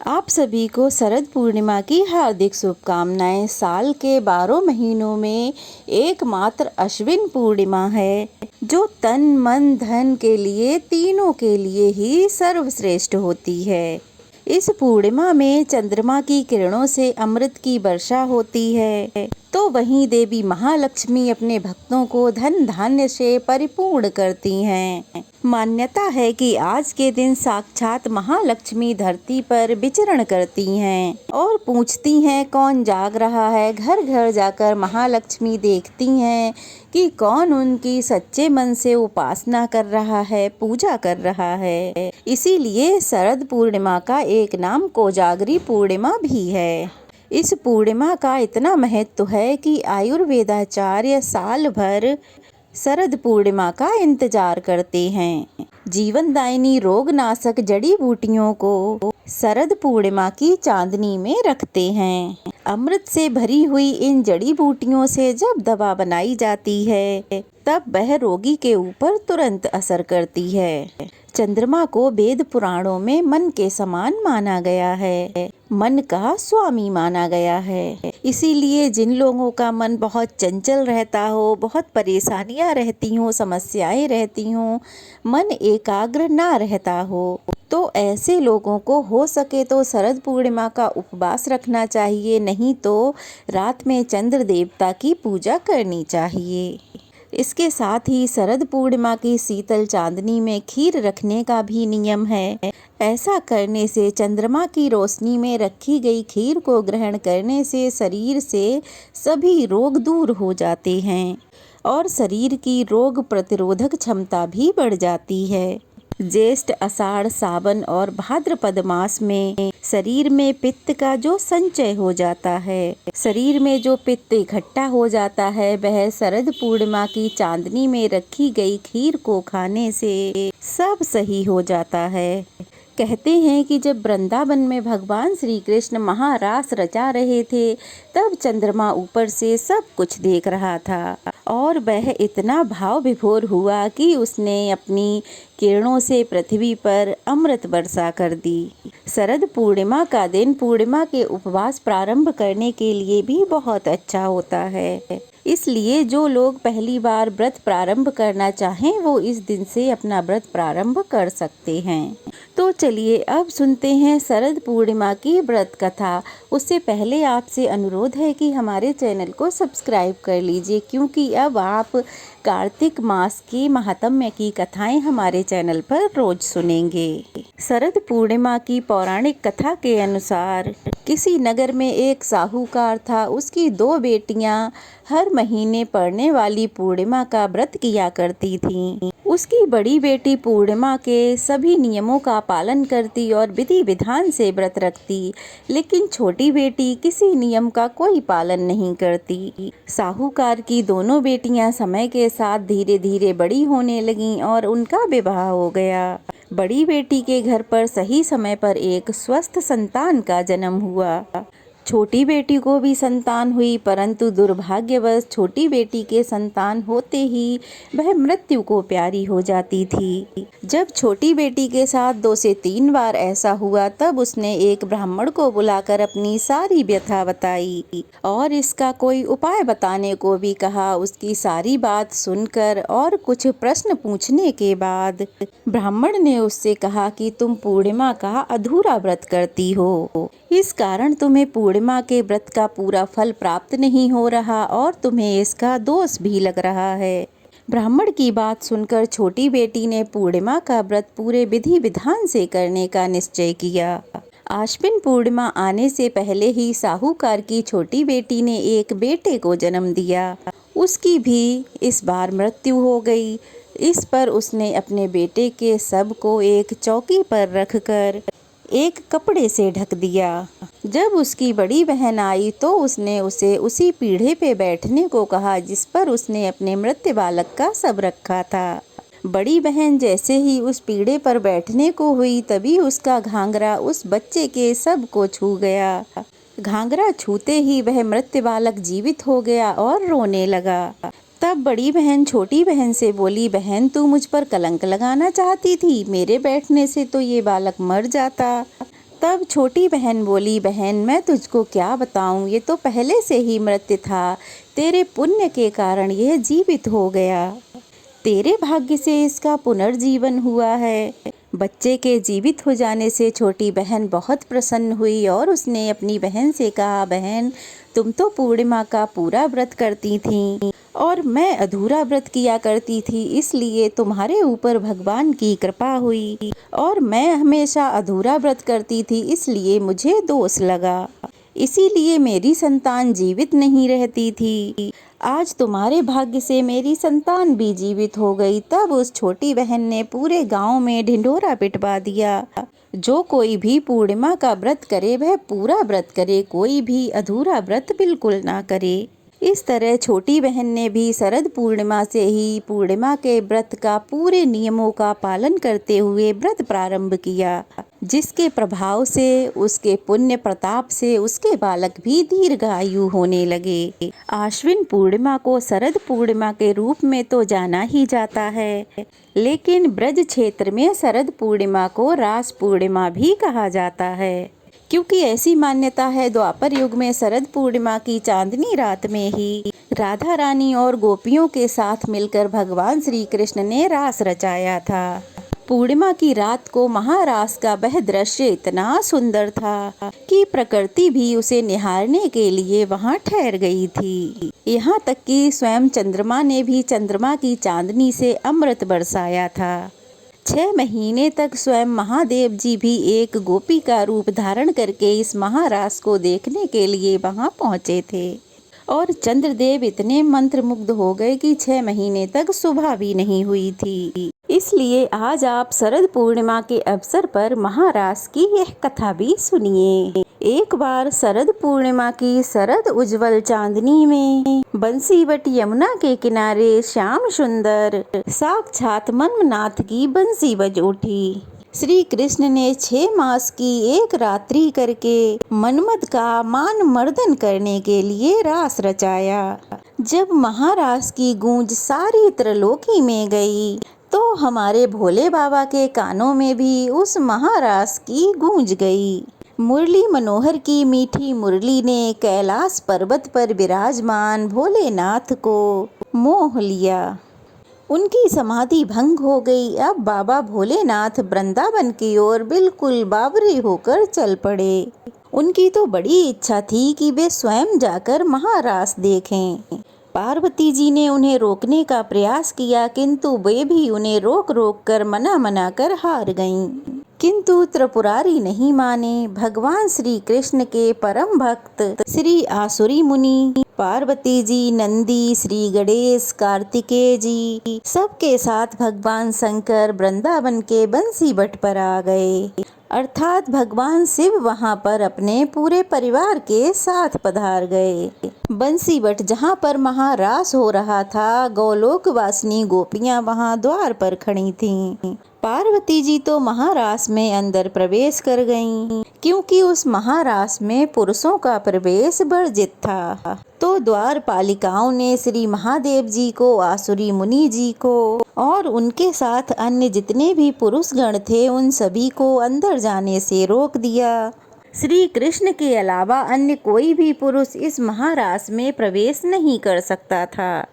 आप सभी को शरद पूर्णिमा की हार्दिक शुभकामनाएं। साल के 12 महीनों में एकमात्र अश्विन पूर्णिमा है जो तन मन धन के लिए तीनों के लिए ही सर्वश्रेष्ठ होती है। इस पूर्णिमा में चंद्रमा की किरणों से अमृत की वर्षा होती है, तो वहीं देवी महालक्ष्मी अपने भक्तों को धन धान्य से परिपूर्ण करती हैं। मान्यता है कि आज के दिन साक्षात महालक्ष्मी धरती पर विचरण करती हैं और पूछती हैं कौन जाग रहा है। घर घर जाकर महालक्ष्मी देखती हैं कि कौन उनकी सच्चे मन से उपासना कर रहा है, पूजा कर रहा है। इसीलिए शरद पूर्णिमा का एक नाम कोजागरी पूर्णिमा भी है। इस पूर्णिमा का इतना महत्व है कि आयुर्वेदाचार्य साल भर शरद पूर्णिमा का इंतजार करते हैं। जीवनदायिनी रोगनाशक जड़ी बूटियों को शरद पूर्णिमा की चांदनी में रखते हैं। अमृत से भरी हुई इन जड़ी बूटियों से जब दवा बनाई जाती है तब वह रोगी के ऊपर तुरंत असर करती है। चंद्रमा को वेद पुराणों में मन के समान माना गया है, मन का स्वामी माना गया है। इसीलिए जिन लोगों का मन बहुत चंचल रहता हो, बहुत परेशानियां रहती हों, समस्याएं रहती हों, मन एकाग्र ना रहता हो, तो ऐसे लोगों को हो सके तो शरद पूर्णिमा का उपवास रखना चाहिए, नहीं तो रात में चंद्र देवता की पूजा करनी चाहिए। इसके साथ ही शरद पूर्णिमा की शीतल चांदनी में खीर रखने का भी नियम है। ऐसा करने से चंद्रमा की रोशनी में रखी गई खीर को ग्रहण करने से शरीर से सभी रोग दूर हो जाते हैं और शरीर की रोग प्रतिरोधक क्षमता भी बढ़ जाती है। ज्येष्ठ, आषाढ़, सावन और भाद्रपद मास में शरीर में पित्त का जो संचय हो जाता है, शरीर में जो पित्त इकट्ठा हो जाता है, वह शरद पूर्णिमा की चांदनी में रखी गई खीर को खाने से सब सही हो जाता है। कहते हैं कि जब वृंदावन में भगवान श्री कृष्ण महारास रचा रहे थे तब चंद्रमा ऊपर से सब कुछ देख रहा था और वह इतना भाव विभोर हुआ कि उसने अपनी किरणों से पृथ्वी पर अमृत वर्षा कर दी। शरद पूर्णिमा का दिन पूर्णिमा के उपवास प्रारंभ करने के लिए भी बहुत अच्छा होता है। इसलिए जो लोग पहली बार व्रत प्रारंभ करना चाहें वो इस दिन से अपना व्रत प्रारंभ कर सकते हैं। तो चलिए अब सुनते हैं शरद पूर्णिमा की व्रत कथा। उससे पहले आपसे अनुरोध है कि हमारे चैनल को सब्सक्राइब कर लीजिए, क्योंकि अब आप कार्तिक मास की महात्म्य की कथाएं हमारे चैनल पर रोज सुनेंगे। शरद पूर्णिमा की पौराणिक कथा के अनुसार किसी नगर में एक साहूकार था। उसकी 2 बेटियां हर महीने पड़ने वाली पूर्णिमा का व्रत किया करती थीं। उसकी बड़ी बेटी पूर्णिमा के सभी नियमों का पालन करती और विधि विधान से व्रत रखती, लेकिन छोटी बेटी किसी नियम का कोई पालन नहीं करती। साहूकार की दोनों बेटियां समय के साथ धीरे धीरे बड़ी होने लगीं और उनका विवाह हो गया। बड़ी बेटी के घर पर सही समय पर एक स्वस्थ संतान का जन्म हुआ। छोटी बेटी को भी संतान हुई, परंतु दुर्भाग्यवश छोटी बेटी के संतान होते ही वह मृत्यु को प्यारी हो जाती थी। जब छोटी बेटी के साथ 2 से 3 बार ऐसा हुआ तब उसने एक ब्राह्मण को बुलाकर अपनी सारी व्यथा बताई और इसका कोई उपाय बताने को भी कहा। उसकी सारी बात सुनकर और कुछ प्रश्न पूछने के बाद ब्राह्मण ने उससे कहा कि तुम पूर्णिमा का अधूरा व्रत करती हो, इस कारण तुम्हें पूर्णिमा के व्रत का पूरा फल प्राप्त नहीं हो रहा और तुम्हें इसका दोष भी लग रहा है। ब्राह्मण की बात सुनकर छोटी बेटी ने पूर्णिमा का व्रत पूरे विधि विधान से करने का निश्चय किया। आश्विन पूर्णिमा आने से पहले ही साहूकार की छोटी बेटी ने एक बेटे को जन्म दिया। उसकी भी इस बार मृत्यु हो गई। इस पर उसने अपने बेटे के शव को एक चौकी पर रखकर एक कपड़े से ढक दिया। जब उसकी बड़ी बहन आई तो उसने उसे उसी पीढ़े पे बैठने को कहा जिस पर उसने अपने मृत बालक का शव रखा था। बड़ी बहन जैसे ही उस पीढ़े पर बैठने को हुई तभी उसका घाघरा उस बच्चे के शव को छू गया। घाघरा छूते ही वह मृत बालक जीवित हो गया और रोने लगा। तब बड़ी बहन छोटी बहन से बोली, बहन तू मुझ पर कलंक लगाना चाहती थी, मेरे बैठने से तो ये बालक मर जाता। तब छोटी बहन बोली, बहन मैं तुझको क्या बताऊं, ये तो पहले से ही मृत था, तेरे पुण्य के कारण यह जीवित हो गया। तेरे भाग्य से इसका पुनर्जीवन हुआ है। बच्चे के जीवित हो जाने से छोटी बहन बहुत प्रसन्न हुई और उसने अपनी बहन से कहा, बहन तुम तो पूर्णिमा का पूरा व्रत करती थीं और मैं अधूरा व्रत किया करती थी, इसलिए तुम्हारे ऊपर भगवान की कृपा हुई और मैं हमेशा अधूरा व्रत करती थी, इसलिए मुझे दोष लगा, इसीलिए मेरी संतान जीवित नहीं रहती थी। आज तुम्हारे भाग्य से मेरी संतान भी जीवित हो गई। तब उस छोटी बहन ने पूरे गांव में ढिंढोरा पिटवा दिया, जो कोई भी पूर्णिमा का व्रत करे वह पूरा व्रत करे, कोई भी अधूरा व्रत बिल्कुल ना करे। इस तरह छोटी बहन ने भी शरद पूर्णिमा से ही पूर्णिमा के व्रत का पूरे नियमों का पालन करते हुए व्रत प्रारंभ किया, जिसके प्रभाव से उसके पुण्य प्रताप से उसके बालक भी दीर्घायु होने लगे। आश्विन पूर्णिमा को शरद पूर्णिमा के रूप में तो जाना ही जाता है, लेकिन ब्रज क्षेत्र में शरद पूर्णिमा को रास पूर्णिमा भी कहा जाता है, क्योंकि ऐसी मान्यता है द्वापर युग में शरद पूर्णिमा की चांदनी रात में ही राधा रानी और गोपियों के साथ मिलकर भगवान श्री कृष्ण ने रास रचाया था। पूर्णिमा की रात को महारास का वह दृश्य इतना सुंदर था कि प्रकृति भी उसे निहारने के लिए वहां ठहर गई थी। यहाँ तक कि स्वयं चंद्रमा ने भी चंद्रमा की चांदनी से अमृत बरसाया था। 6 महीने तक स्वयं महादेव जी भी एक गोपी का रूप धारण करके इस महारास को देखने के लिए वहां पहुंचे थे और चंद्रदेव इतने मंत्रमुग्ध हो गए कि 6 महीने तक सुबह भी नहीं हुई थी। इसलिए आज आप शरद पूर्णिमा के अवसर पर महारास की यह कथा भी सुनिए। एक बार शरद पूर्णिमा की शरद उज्जवल चांदनी में बंसीवट यमुना के किनारे श्याम सुंदर साक्षात मन्मनाथ की बंसी बज उठी। श्री कृष्ण ने 6 मास की एक रात्रि करके मन्मथ का मान मर्दन करने के लिए रास रचाया। जब महारास की गूंज सारी त्रिलोकी में गई तो हमारे भोले बाबा के कानों में भी उस महारास की गूंज गई। मुरली मनोहर की मीठी मुरली ने कैलाश पर्वत पर विराजमान भोलेनाथ को मोह लिया। उनकी समाधि भंग हो गई। अब बाबा भोलेनाथ वृंदावन की ओर बिल्कुल बावरे होकर चल पड़े। उनकी तो बड़ी इच्छा थी कि वे स्वयं जाकर महारास देखें। पार्वती जी ने उन्हें रोकने का प्रयास किया, किंतु वे भी उन्हें रोक रोक कर मना कर हार गईं। किंतु त्रिपुरारी नहीं माने। भगवान श्री कृष्ण के परम भक्त श्री आसुरी मुनि, पार्वती जी, नंदी, श्री गणेश, कार्तिकेय जी सबके साथ भगवान शंकर वृंदावन के बंसी बट पर आ गए। अर्थात भगवान शिव वहां पर अपने पूरे परिवार के साथ पधार गए। बंसी बट जहाँ पर महारास हो रहा था, गोलोक वासिनी गोपियां वहां द्वार पर खड़ी थीं। पार्वती जी तो महारास में अंदर प्रवेश कर गईं, क्योंकि उस महारास में पुरुषों का प्रवेश वर्जित था। तो द्वार पालिकाओं ने श्री महादेव जी को, आसुरी मुनि जी को और उनके साथ अन्य जितने भी पुरुष गण थे उन सभी को अंदर जाने से रोक दिया। श्री कृष्ण के अलावा अन्य कोई भी पुरुष इस महारास में प्रवेश नहीं कर सकता था।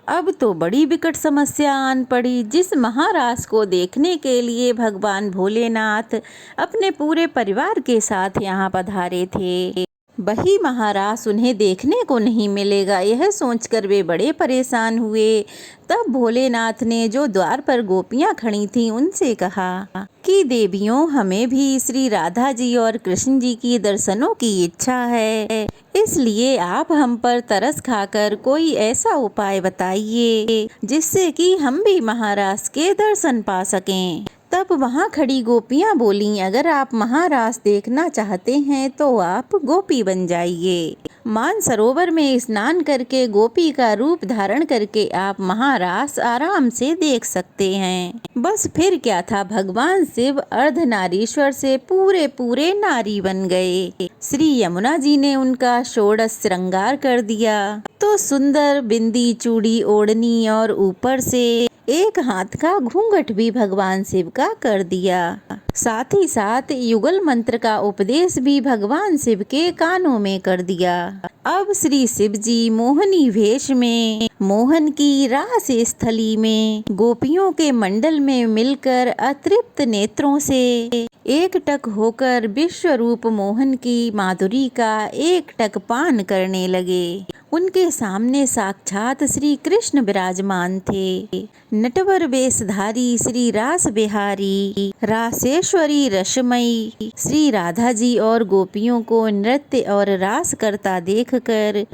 अब तो बड़ी विकट समस्या आन पड़ी। जिस महारास को देखने के लिए भगवान भोलेनाथ अपने पूरे परिवार के साथ यहाँ पधारे थे, वही महारास उन्हें देखने को नहीं मिलेगा। यह सोचकर वे बड़े परेशान हुए। तब भोलेनाथ ने जो द्वार पर गोपियां खड़ी थीं उनसे कहा कि देवियों, हमें भी श्री राधा जी और कृष्ण जी की दर्शनों की इच्छा है, इसलिए आप हम पर तरस खाकर कोई ऐसा उपाय बताइए जिससे कि हम भी महारास के दर्शन पा सकें। तब वहाँ खड़ी गोपियाँ बोलीं, अगर आप महारास देखना चाहते हैं तो आप गोपी बन जाइए। मानसरोवर में स्नान करके गोपी का रूप धारण करके आप महारास आराम से देख सकते हैं। बस फिर क्या था, भगवान शिव अर्धनारीश्वर से पूरे नारी बन गए। श्री यमुना जी ने उनका षोडश श्रृंगार कर दिया। तो सुंदर बिंदी, चूड़ी, ओढ़नी और ऊपर से एक हाथ का घूंघट भी भगवान शिव का कर दिया। साथ ही साथ युगल मंत्र का उपदेश भी भगवान शिव के कानों में कर दिया। अब श्री शिव जी मोहनी वेश में मोहन की रास स्थली में गोपियों के मंडल में मिलकर अतृप्त नेत्रों से एकटक होकर विश्व रूप मोहन की माधुरी का एकटक पान करने लगे। उनके सामने साक्षात श्री कृष्ण विराजमान थे। नटवर वेशधारी श्री रास बिहारी रासेश्वरी रसमयी श्री राधा जी और गोपियों को नृत्य और रास करता देखकर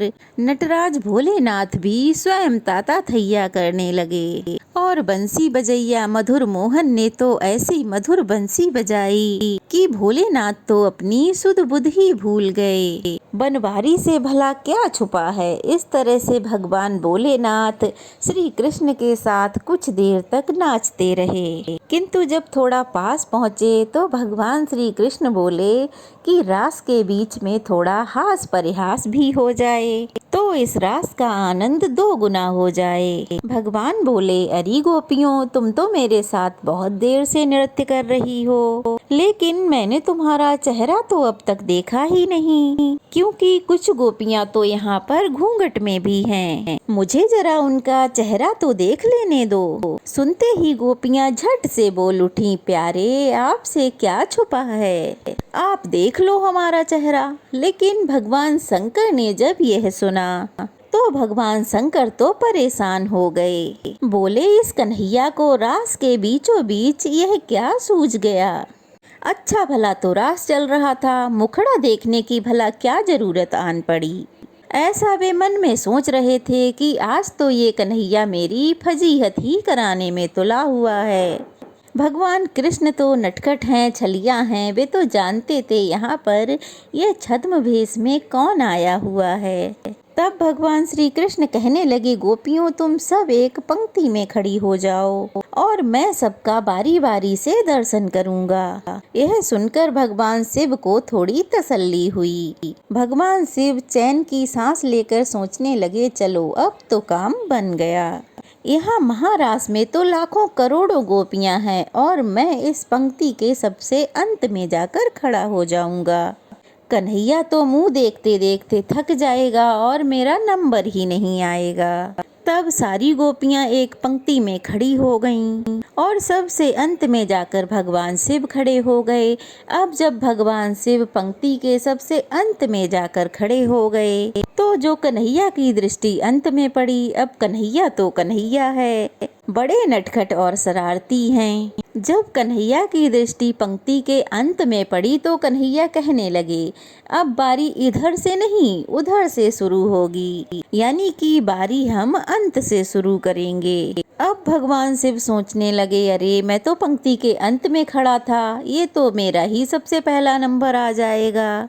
नटराज भोलेनाथ भी स्वयं ताता थैया करने लगे। और बंसी बजैया मधुर मोहन ने तो ऐसी मधुर बंसी बजाई कि भोलेनाथ तो अपनी सुध बुध ही भूल गए। बनवारी से भला क्या छुपा है। इस तरह से भगवान भोलेनाथ श्री कृष्ण के साथ कुछ देर तक नाचते रहे, किंतु जब थोड़ा पास पहुँचे तो भगवान श्री कृष्ण बोले कि रास के बीच में थोड़ा हास परिहास भी हो जाए तो इस रास का आनंद 2 गुना हो जाए। भगवान बोले, अरे गोपियों, तुम तो मेरे साथ बहुत देर से नृत्य कर रही हो, लेकिन मैंने तुम्हारा चेहरा तो अब तक देखा ही नहीं, क्योंकि कुछ गोपियां तो यहाँ पर घूंघट में भी हैं। मुझे जरा उनका चेहरा तो देख लेने दो। सुनते ही गोपियां झट से बोल उठी, प्यारे, आपसे क्या छुपा है, आप देख लो हमारा चेहरा। लेकिन भगवान शंकर ने जब यह सुना तो भगवान शंकर तो परेशान हो गए। बोले, इस कन्हैया को रास के बीचों बीच यह क्या सूझ गया। अच्छा भला तो रास चल रहा था, मुखड़ा देखने की भला क्या जरूरत आन पड़ी। ऐसा वे मन में सोच रहे थे कि आज तो ये कन्हैया मेरी फजीहत ही कराने में तुला हुआ है। भगवान कृष्ण तो नटखट हैं, छलिया हैं, वे तो जानते थे यहाँ पर यह छद्म वेश में कौन आया हुआ है। तब भगवान श्री कृष्ण कहने लगे, गोपियों, तुम सब एक पंक्ति में खड़ी हो जाओ और मैं सबका बारी बारी से दर्शन करूंगा। यह सुनकर भगवान शिव को थोड़ी तसल्ली हुई। भगवान शिव चैन की सांस लेकर सोचने लगे, चलो अब तो काम बन गया। यहाँ महारास में तो लाखों करोड़ों गोपियाँ हैं और मैं इस पंक्ति के सबसे अंत में जाकर खड़ा हो जाऊंगा। कन्हैया तो मुंह देखते देखते थक जाएगा और मेरा नंबर ही नहीं आएगा। तब सारी गोपियां एक पंक्ति में खड़ी हो गईं और सबसे अंत में जाकर भगवान शिव खड़े हो गए। अब जब भगवान शिव पंक्ति के सबसे अंत में जाकर खड़े हो गए तो जो कन्हैया की दृष्टि अंत में पड़ी, अब कन्हैया तो कन्हैया है, बड़े नटखट और शरारती हैं। जब कन्हैया की दृष्टि पंक्ति के अंत में पड़ी तो कन्हैया कहने लगे, अब बारी इधर से नहीं उधर से शुरू होगी, यानी कि बारी हम अंत से शुरू करेंगे। अब भगवान शिव सोचने लगे, अरे मैं तो पंक्ति के अंत में खड़ा था, ये तो मेरा ही सबसे पहला नंबर आ जाएगा।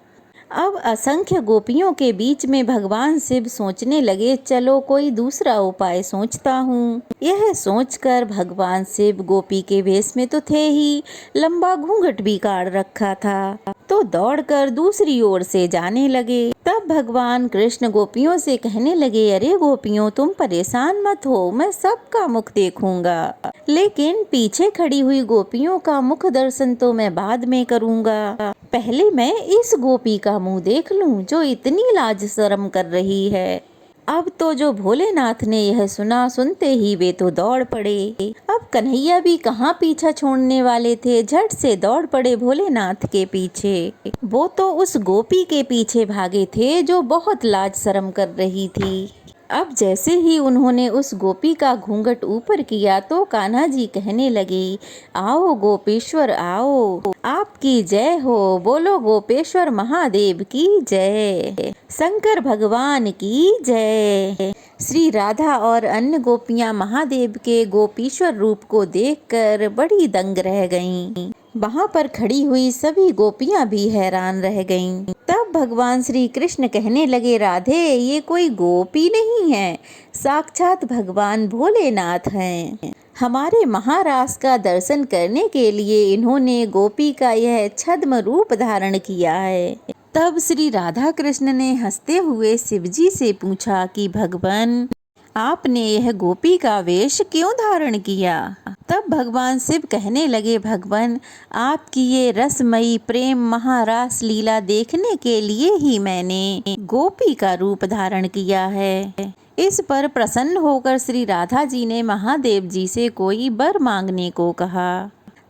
अब असंख्य गोपियों के बीच में भगवान शिव सोचने लगे, चलो कोई दूसरा उपाय सोचता हूँ। यह सोचकर भगवान शिव गोपी के वेश में तो थे ही, लंबा घूंघट भी काढ़ रखा था, तो दौड़कर दूसरी ओर से जाने लगे। तब भगवान कृष्ण गोपियों से कहने लगे, अरे गोपियों, तुम परेशान मत हो, मैं सबका मुख देखूंगा, लेकिन पीछे खड़ी हुई गोपियों का मुख दर्शन तो मैं बाद में करूंगा। पहले मैं इस गोपी का मुंह देख लूं जो इतनी लाज शर्म कर रही है। अब तो जो भोलेनाथ ने यह सुना, सुनते ही वे तो दौड़ पड़े। अब कन्हैया भी कहाँ पीछा छोड़ने वाले थे, झट से दौड़ पड़े भोलेनाथ के पीछे। वो तो उस गोपी के पीछे भागे थे जो बहुत लाज शर्म कर रही थी। अब जैसे ही उन्होंने उस गोपी का घूंघट ऊपर किया तो कान्हा जी कहने लगे, आओ गोपेश्वर आओ, आपकी जय हो, बोलो गोपेश्वर महादेव की जय, शंकर भगवान की जय। श्री राधा और अन्य गोपियां महादेव के गोपीश्वर रूप को देखकर बड़ी दंग रह गईं। वहाँ पर खड़ी हुई सभी गोपियां भी हैरान रह गईं। तब भगवान श्री कृष्ण कहने लगे, राधे, ये कोई गोपी नहीं है, साक्षात भगवान भोलेनाथ हैं। हमारे महारास का दर्शन करने के लिए इन्होंने गोपी का यह छद्म रूप धारण किया है। तब श्री राधा कृष्ण ने हंसते हुए शिवजी से पूछा कि भगवान, आपने यह गोपी का वेश क्यों धारण किया? तब भगवान शिव कहने लगे, भगवान, आपकी ये रसमयी प्रेम महारास लीला देखने के लिए ही मैंने गोपी का रूप धारण किया है। इस पर प्रसन्न होकर श्री राधा जी ने महादेव जी से कोई वर मांगने को कहा।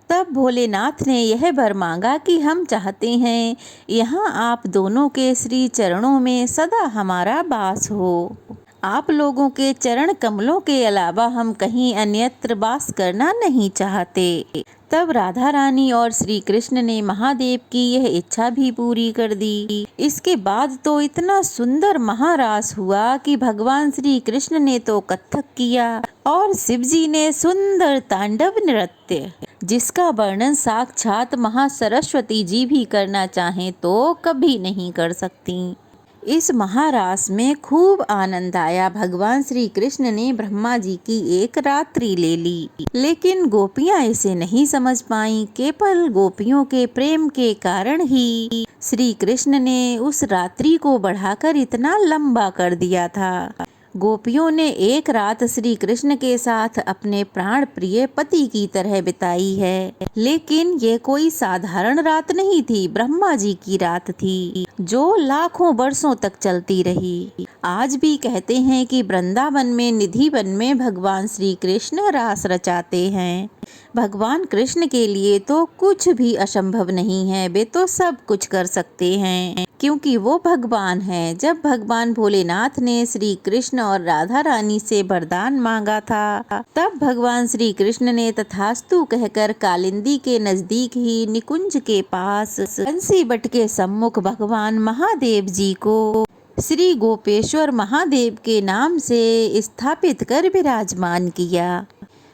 तब भोलेनाथ ने यह वर मांगा कि हम चाहते हैं यहाँ आप दोनों के श्री चरणों में सदा हमारा वास हो। आप लोगों के चरण कमलों के अलावा हम कहीं अन्यत्र वास करना नहीं चाहते। तब राधा रानी और श्री कृष्ण ने महादेव की यह इच्छा भी पूरी कर दी। इसके बाद तो इतना सुंदर महारास हुआ कि भगवान श्री कृष्ण ने तो कथक किया और शिव जी ने सुंदर तांडव नृत्य, जिसका वर्णन साक्षात महासरस्वती जी भी करना चाहें तो कभी नहीं कर सकती। इस महारास में खूब आनंद आया। भगवान श्री कृष्ण ने ब्रह्मा जी की एक रात्रि ले ली, लेकिन गोपियां इसे नहीं समझ पाईं। केवल गोपियों के प्रेम के कारण ही श्री कृष्ण ने उस रात्रि को बढ़ाकर इतना लंबा कर दिया था। गोपियों ने एक रात श्री कृष्ण के साथ अपने प्राण प्रिय पति की तरह बिताई है, लेकिन ये कोई साधारण रात नहीं थी, ब्रह्मा जी की रात थी जो लाखों वर्षों तक चलती रही। आज भी कहते हैं कि वृंदावन में निधि वन में भगवान श्री कृष्ण रास रचाते हैं। भगवान कृष्ण के लिए तो कुछ भी असंभव नहीं है, वे तो सब कुछ कर सकते हैं क्योंकि वो भगवान हैं। जब भगवान भोलेनाथ ने श्री कृष्ण और राधा रानी से वरदान मांगा था, तब भगवान श्री कृष्ण ने तथास्तु कहकर कालिंदी के नजदीक ही निकुंज के पास बंसी बट के सम्मुख भगवान महादेव जी को श्री गोपेश्वर महादेव के नाम से स्थापित कर विराजमान किया।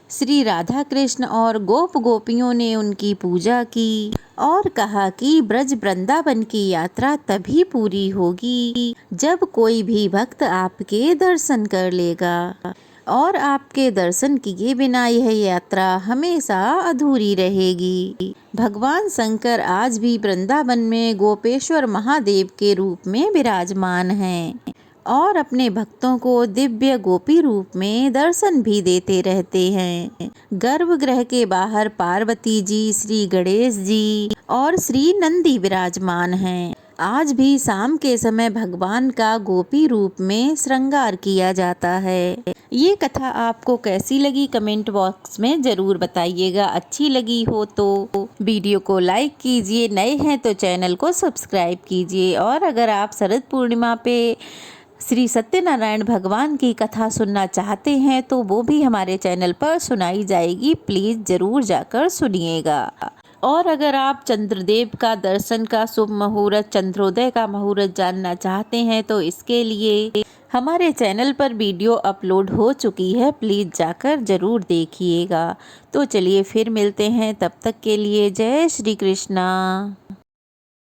श्री राधा कृष्ण और गोप गोपियों ने उनकी पूजा की और कहा कि ब्रज वृंदावन की यात्रा तभी पूरी होगी जब कोई भी भक्त आपके दर्शन कर लेगा, और आपके दर्शन किए बिना यह यात्रा हमेशा अधूरी रहेगी। भगवान शंकर आज भी वृंदावन में गोपेश्वर महादेव के रूप में विराजमान हैं और अपने भक्तों को दिव्य गोपी रूप में दर्शन भी देते रहते हैं। गर्भगृह के बाहर पार्वती जी, श्री गणेश जी और श्री नंदी विराजमान हैं। आज भी शाम के समय भगवान का गोपी रूप में श्रृंगार किया जाता है। ये कथा आपको कैसी लगी कमेंट बॉक्स में जरूर बताइएगा। अच्छी लगी हो तो वीडियो को लाइक कीजिए, नए हैं तो चैनल को सब्सक्राइब कीजिए, और अगर आप शरद पूर्णिमा पे श्री सत्यनारायण भगवान की कथा सुनना चाहते हैं तो वो भी हमारे चैनल पर सुनाई जाएगी, प्लीज़ ज़रूर जाकर सुनिएगा। और अगर आप चंद्रदेव का दर्शन का शुभ मुहूर्त, चंद्रोदय का मुहूर्त जानना चाहते हैं तो इसके लिए हमारे चैनल पर वीडियो अपलोड हो चुकी है, प्लीज़ जाकर ज़रूर देखिएगा। तो चलिए फिर मिलते हैं, तब तक के लिए जय श्री कृष्णा।